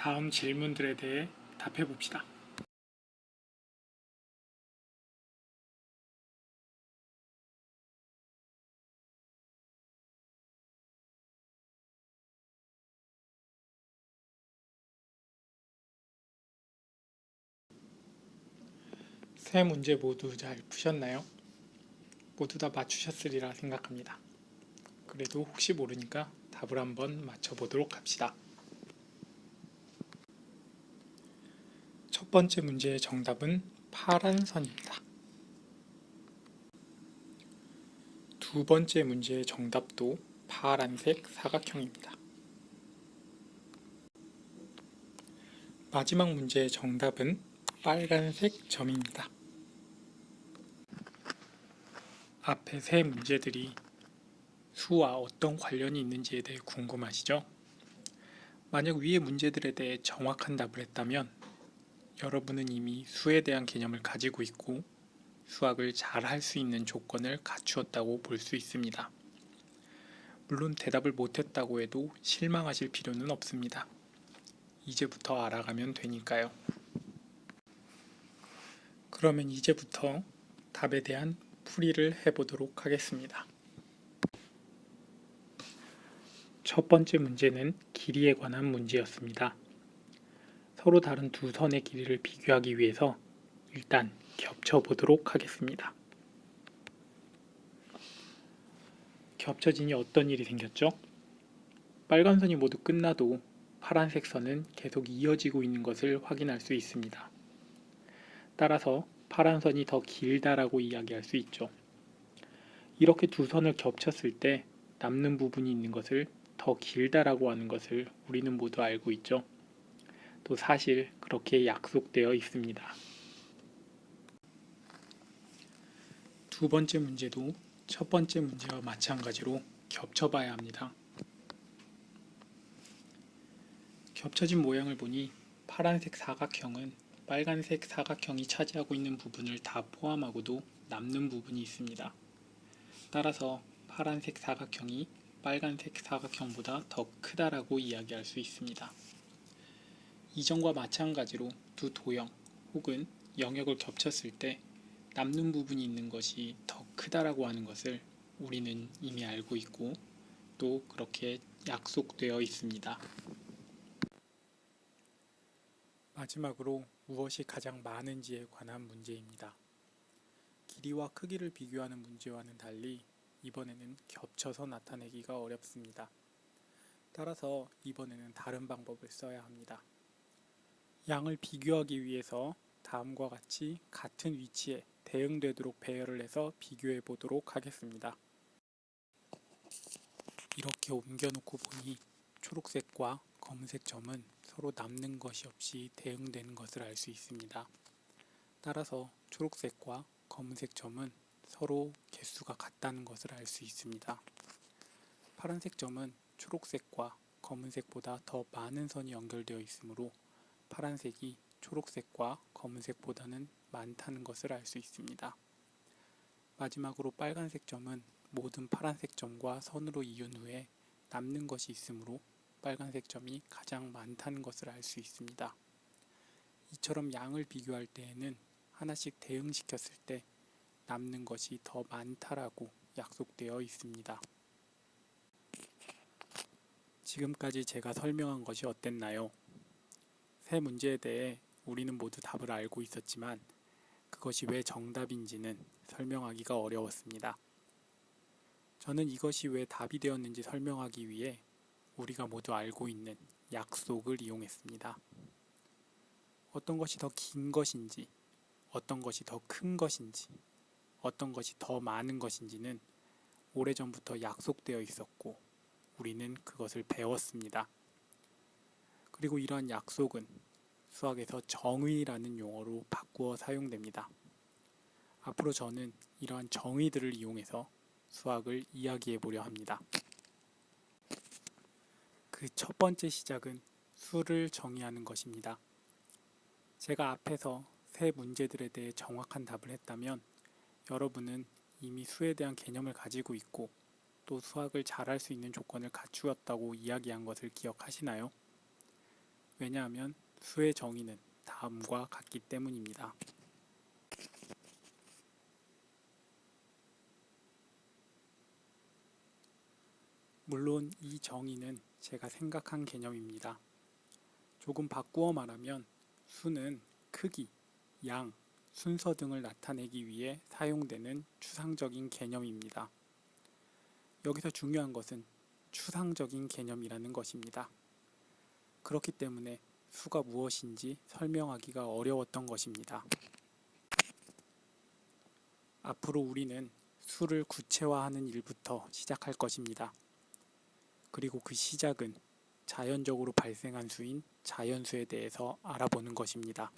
다음 질문들에 대해 답해 봅시다. 세 문제 모두 잘 푸셨나요? 모두 다 맞추셨으리라 생각합니다. 그래도 혹시 모르니까 답을 한번 맞춰보도록 합시다. 첫 번째 문제의 정답은 파란 선입니다. 두 번째 문제의 정답도 파란색 사각형입니다. 마지막 문제의 정답은 빨간색 점입니다. 앞에 세 문제들이 수와 어떤 관련이 있는지에 대해 궁금하시죠? 만약 위의 문제들에 대해 정확한 답을 했다면 여러분은 이미 수에 대한 개념을 가지고 있고 수학을 잘 할 수 있는 조건을 갖추었다고 볼 수 있습니다. 물론 대답을 못했다고 해도 실망하실 필요는 없습니다. 이제부터 알아가면 되니까요. 그러면 이제부터 답에 대한 풀이를 해보도록 하겠습니다. 첫 번째 문제는 길이에 관한 문제였습니다. 서로 다른 두 선의 길이를 비교하기 위해서 일단 겹쳐보도록 하겠습니다. 겹쳐지니 어떤 일이 생겼죠? 빨간 선이 모두 끝나도 파란색 선은 계속 이어지고 있는 것을 확인할 수 있습니다. 따라서 파란 선이 더 길다라고 이야기할 수 있죠. 이렇게 두 선을 겹쳤을 때 남는 부분이 있는 것을 더 길다라고 하는 것을 우리는 모두 알고 있죠. 또 사실 그렇게 약속되어 있습니다. 두 번째 문제도 첫 번째 문제와 마찬가지로 겹쳐봐야 합니다. 겹쳐진 모양을 보니 파란색 사각형은 빨간색 사각형이 차지하고 있는 부분을 다 포함하고도 남는 부분이 있습니다. 따라서 파란색 사각형이 빨간색 사각형보다 더 크다라고 이야기할 수 있습니다. 이전과 마찬가지로 두 도형 혹은 영역을 겹쳤을 때 남는 부분이 있는 것이 더 크다라고 하는 것을 우리는 이미 알고 있고 또 그렇게 약속되어 있습니다. 마지막으로 무엇이 가장 많은지에 관한 문제입니다. 길이와 크기를 비교하는 문제와는 달리 이번에는 겹쳐서 나타내기가 어렵습니다. 따라서 이번에는 다른 방법을 써야 합니다. 양을 비교하기 위해서 다음과 같이 같은 위치에 대응되도록 배열을 해서 비교해 보도록 하겠습니다. 이렇게 옮겨놓고 보니 초록색과 검은색 점은 서로 남는 것이 없이 대응되는 것을 알 수 있습니다. 따라서 초록색과 검은색 점은 서로 개수가 같다는 것을 알 수 있습니다. 파란색 점은 초록색과 검은색보다 더 많은 선이 연결되어 있으므로 파란색이 초록색과 검은색보다는 많다는 것을 알 수 있습니다. 마지막으로 빨간색 점은 모든 파란색 점과 선으로 이은 후에 남는 것이 있으므로 빨간색 점이 가장 많다는 것을 알 수 있습니다. 이처럼 양을 비교할 때에는 하나씩 대응시켰을 때 남는 것이 더 많다라고 약속되어 있습니다. 지금까지 제가 설명한 것이 어땠나요? 세 문제에 대해 우리는 모두 답을 알고 있었지만 그것이 왜 정답인지는 설명하기가 어려웠습니다. 저는 이것이 왜 답이 되었는지 설명하기 위해 우리가 모두 알고 있는 약속을 이용했습니다. 어떤 것이 더 긴 것인지, 어떤 것이 더 큰 것인지, 어떤 것이 더 많은 것인지는 오래전부터 약속되어 있었고 우리는 그것을 배웠습니다. 그리고 이러한 약속은 수학에서 정의라는 용어로 바꾸어 사용됩니다. 앞으로 저는 이러한 정의들을 이용해서 수학을 이야기해 보려 합니다. 그 첫 번째 시작은 수를 정의하는 것입니다. 제가 앞에서 세 문제들에 대해 정확한 답을 했다면 여러분은 이미 수에 대한 개념을 가지고 있고 또 수학을 잘할 수 있는 조건을 갖추었다고 이야기한 것을 기억하시나요? 왜냐하면 수의 정의는 다음과 같기 때문입니다. 물론 이 정의는 제가 생각한 개념입니다. 조금 바꾸어 말하면 수는 크기, 양, 순서 등을 나타내기 위해 사용되는 추상적인 개념입니다. 여기서 중요한 것은 추상적인 개념이라는 것입니다. 그렇기 때문에 수가 무엇인지 설명하기가 어려웠던 것입니다. 앞으로 우리는 수를 구체화하는 일부터 시작할 것입니다. 그리고 그 시작은 자연적으로 발생한 수인 자연수에 대해서 알아보는 것입니다.